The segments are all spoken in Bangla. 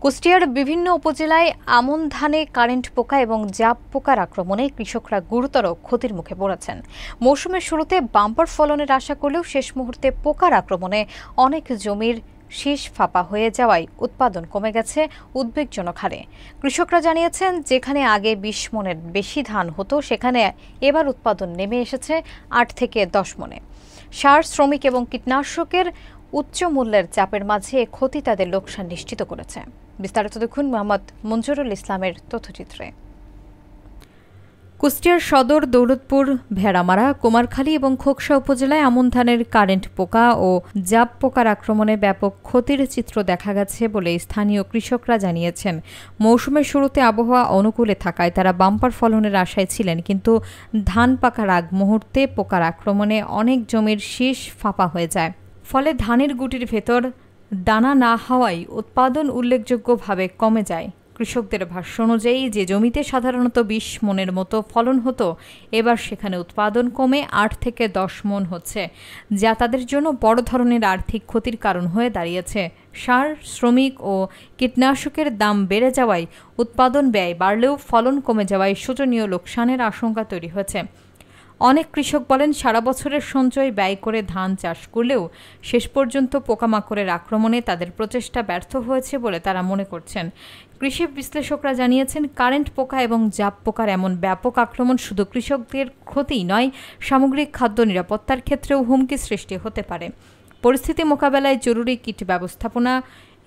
কুষ্টিয়ার বিভিন্ন উপজেলায় আমন ধানে কারেন্ট পোকা এবং জাপ পোকার আক্রমণে কৃষকরা গুরুতর ক্ষতির মুখে পড়েছেন। মৌসুমের শুরুতে বাম্পার ফলনের আশা করলেও শেষ মুহূর্তে পোকার আক্রমণে অনেক জমির শীষ ফাঁপা হয়ে যাওয়ায় উৎপাদন কমে গেছে উদ্বেগজনক হারে। কৃষকরা জানিয়েছেন, যেখানে আগে ২০ মনের বেশি ধান হতো সেখানে এবার উৎপাদন নেমে এসেছে ৮ থেকে ১০ মনে। সার, শ্রমিক এবং কীটনাশকের উচ্চ মূল্যের চাপের মাঝে ক্ষতি তাদের লোকসান নিশ্চিত করেছে। বিস্তারিত দেখুন মোহাম্মদ মঞ্জুরুল ইসলামের তথ্যচিত্রে। কুষ্টিয়ার সদর, দৌলতপুর, ভেড়ামারা, কুমারখালী এবং খোকসা উপজেলায় আমন ধানের কারেন্ট পোকা ও জাপ পোকার আক্রমণে ব্যাপক ক্ষতির চিত্র দেখা গেছে বলে স্থানীয় কৃষকরা জানিয়েছেন। মৌসুমের শুরুতে আবহাওয়া অনুকূলে থাকায় তারা বাম্পার ফলনের আশায় ছিলেন, কিন্তু ধান পাকার আগ মুহূর্তে পোকার আক্রমণে অনেক জমির শীষ ফাঁপা হয়ে যায়। ফলে ধানের গুটির ভেতর দানা না হওয়ায় উৎপাদন উল্লেখযোগ্যভাবে কমে যায়। কৃষকদের ভাষ্য অনুযায়ী যে জমিতে সাধারণত ২০ মনের মতো ফলন হতো, এবার সেখানে উৎপাদন কমে ৮ থেকে ১০ মন হচ্ছে, যা তাদের জন্য বড় ধরনের আর্থিক ক্ষতির কারণ হয়ে দাঁড়িয়েছে। সার, শ্রমিক ও কীটনাশকের দাম বেড়ে যাওয়ায় উৎপাদন ব্যয় বাড়লেও ফলন কমে যাওয়ায় শোচনীয় লোকসানের আশঙ্কা তৈরি হয়েছে। অনেক কৃষক বলেন, সারা বছরের সঞ্চয় ব্যয় করে ধান চাষ করলেও শেষ পর্যন্ত পোকামাকড়ের আক্রমণে তাদের প্রচেষ্টা ব্যর্থ হয়েছে বলে তারা মনে করছেন। কৃষি বিশ্লেষকরা জানিয়েছেন, কারেন্ট পোকা এবং জাপ পোকার এমন ব্যাপক আক্রমণ শুধু কৃষকদের ক্ষতিই নয়, সামগ্রিক খাদ্য নিরাপত্তার ক্ষেত্রেও হুমকি সৃষ্টি হতে পারে। পরিস্থিতি মোকাবেলায় জরুরি কিট ব্যবস্থাপনা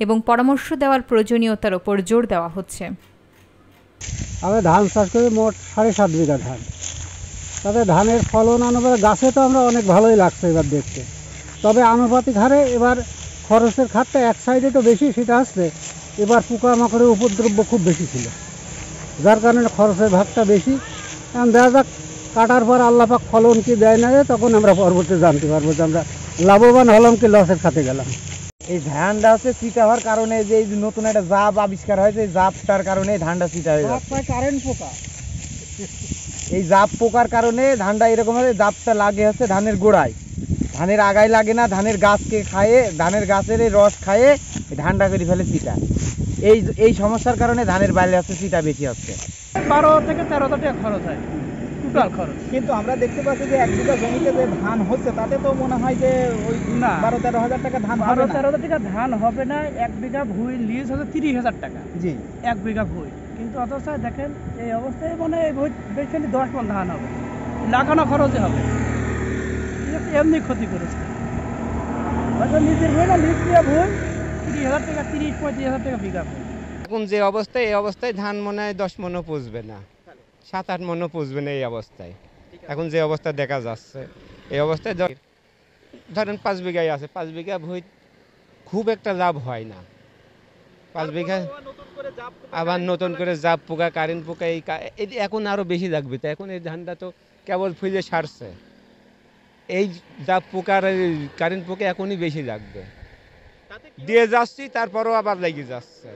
এবং পরামর্শ দেওয়ার প্রয়োজনীয়তার উপর জোর দেওয়া হচ্ছে। আমরা ধান চাষ করি মোট ৭.৫ বিঘা ধান। তাতে ধানের ফলন অনুপাতে গাছে তো আমরা অনেক ভালোই লাগছে এবার দেখতে, তবে আনুপাতিক হারে এবার খরচের খাতটা এক সাইডে তো বেশি, সেটা আসছে এবার পোকামাকড়ের উপদ্রব খুব বেশি ছিল, যার কারণে খরচের ভাগটা বেশি। এখন দেখা যাক কাটার পর আল্লাপাক ফলন কি দেয় না দেয়, তখন আমরা পরবর্তী জানতে পারবো যে আমরা লাভবান হলাম কি লসের খাতে গেলাম। এই ধানটা হচ্ছে চিটা হওয়ার কারণে যে নতুন একটা জাপ আবিষ্কার হয়েছে, এই জাপটার কারণে ধানটা চিটা হয়ে যাচ্ছে। কারেন্ট পোকা, এই জাপ পোকার কারণে ধানটা এরকম ভাবে জাপটা লাগে হচ্ছে ধানের গোড়ায়, ধানের আগায় লাগে না, ধানের গাছকে খায়ে, ধানের গাছের এই রস খায়ে ধানটা করে ফেলে চিটা। এই সমস্যার কারণে ধানের বাইরে হচ্ছে চিটা বেশি হচ্ছে। ১২ থেকে ১৩ টাকা খরচ হয় টোটাল খরচ। কিন্তু আমরা দেখতে পাচ্ছি যে ১ বিঘা জমিতে যে ধান হচ্ছে তাতে তো মনে হয় যে ওই ১২-১৩ হাজার টাকা ধান হবে না। ১২-১৩ টাকা ধান হবে না। ১ বিঘা ভুঁই লিজ হচ্ছে ৩০,০০০ টাকা। জি, ১ বিঘা ভুঁই, কিন্তু অথচ দেখেন এই অবস্থায় মানে বেশি ১০ মণ ধান হবে, লাগানো খরচে হবে, এমনি ক্ষতি করেছে। হয়তো নিজের ভুঁই না, লিজ দিয়ে ভুঁই ৩০,০০০ টাকা, ৩০-৩৫,০০০ টাকা বিঘা ভুঁই। এখন যে অবস্থায়, এই অবস্থায় ধান মনে হয় ১০ মণও পুষবে না, ৭-৮ মণও পুষবে না এই অবস্থায়। এখন যে অবস্থা দেখা যাচ্ছে এই অবস্থায় ধরেন 5 বিঘাই আছে, 5 বিঘা ভুঁই খুব একটা লাভ হয় না। 5 বিঘা আবার নতুন করে জাপ পোকা, কারেন্ট পোকা, এই এখন আরও বেশি লাগবে। তো এখন এই ধানটা তো কেবল ফুলে সারছে, এই জাপ পোকার কারেন্ট পোকা এখনই বেশি লাগবে। দিয়ে যাচ্ছি, তারপরও আবার লেগে যাচ্ছে।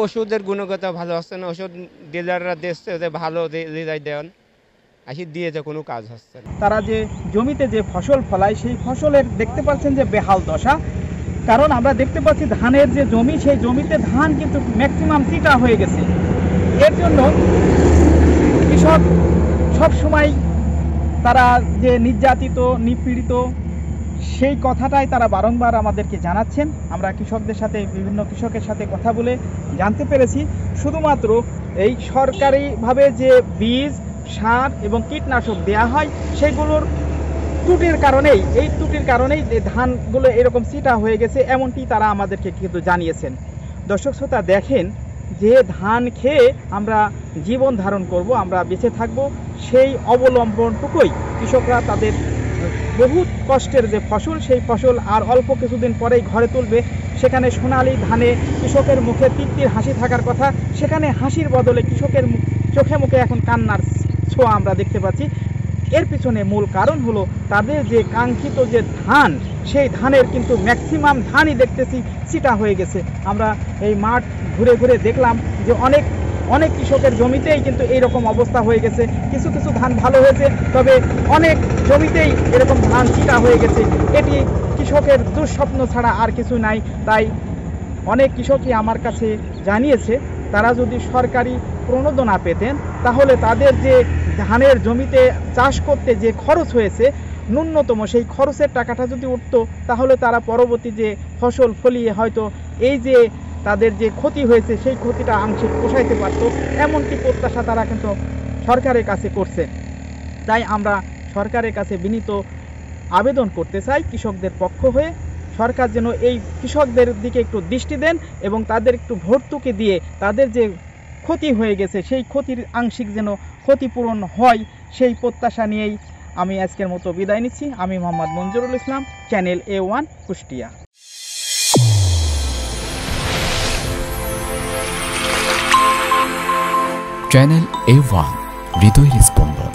ওষুধের গুণগত ভালো হচ্ছে না, ওষুধ ডিলাররা দিচ্ছে যে ভালো দেন, আসি দিয়েছে, কোনো কাজ হচ্ছে না। তারা যে জমিতে যে ফসল ফলায় সেই ফসলের দেখতে পাচ্ছেন যে বেহাল দশা। কারণ আমরা দেখতে পাচ্ছি ধানের যে জমি, সেই জমিতে ধান কিন্তু ম্যাক্সিমাম চিটা হয়ে গেছে। এর জন্য কৃষক সবসময় তারা যে নির্যাতিত, নিপীড়িত, সেই কথাটাই তারা বারংবার আমাদেরকে জানাচ্ছেন। আমরা কৃষকদের সাথে, বিভিন্ন কৃষকের সাথে কথা বলে জানতে পেরেছি, শুধুমাত্র এই সরকারিভাবে যে বীজ, সার এবং কীটনাশক দেয়া হয় সেগুলোর ত্রুটির কারণেই, এই ত্রুটির কারণেই যে ধানগুলো এরকম চিটা হয়ে গেছে, এমনটি তারা আমাদেরকে কিন্তু জানিয়েছেন। দর্শক শ্রোতা, দেখেন যে ধান খেয়ে আমরা জীবন ধারণ করব, আমরা বেঁচে থাকব, সেই অবলম্বনটুকুই কৃষকরা তাদের বহুত কষ্টের যে ফসল, সেই ফসল আর অল্প কিছুদিন পরেই ঘরে তুলবে। সেখানে সোনালি ধানে কৃষকের মুখে তৃপ্তির হাসি থাকার কথা, সেখানে হাসির বদলে কৃষকের চোখে মুখে এখন কান্নার ছোঁয়া আমরা দেখতে পাচ্ছি। এর পিছনে মূল কারণ হলো তাদের যে কাঙ্ক্ষিত যে ধান, সেই ধানের কিন্তু ম্যাক্সিমাম ধানই দেখতেছি চিটা হয়ে গেছে। আমরা এই মাঠ ঘুরে ঘুরে দেখলাম যে অনেক কৃষকের জমিতেই কিন্তু এইরকম অবস্থা হয়ে গেছে। কিছু কিছু ধান ভালো হয়েছে, তবে অনেক জমিতেই এরকম ধান চিটা হয়ে গেছে। এটি কৃষকের দুঃস্বপ্ন ছাড়া আর কিছু নাই। তাই অনেক কৃষকই আমার কাছে জানিয়েছে তারা যদি সরকারি প্রণোদনা পেতেন তাহলে তাদের যে ধানের জমিতে চাষ করতে যে খরচ হয়েছে ন্যূনতম সেই খরচের টাকাটা যদি উঠতো তাহলে তারা পরবর্তী যে ফসল ফলিয়ে হয়তো এই যে তাদের যে ক্ষতি হয়েছে সেই ক্ষতিটা আংশিক পোষাইতে পারত, এমনকি প্রত্যাশা তারা কিন্তু সরকারের কাছে করছে। তাই আমরা সরকারের কাছে বিনীত আবেদন করতে চাই কৃষকদের পক্ষ হয়ে, সরকার যেন এই কৃষকদের দিকে একটু দৃষ্টি দেন এবং তাদের একটু ভর্তুকি দিয়ে তাদের যে ক্ষতি হয়ে গেছে সেই ক্ষতির আংশিক যেন ক্ষতিপূরণ হয় সেই প্রত্যাশা নিয়েই আমি আজকের মতো বিদায় নিচ্ছি। আমি Mohammad Manjurul Islam, channel A1 Kushtia. Channel A1 হৃদয়ের স্পন্দন।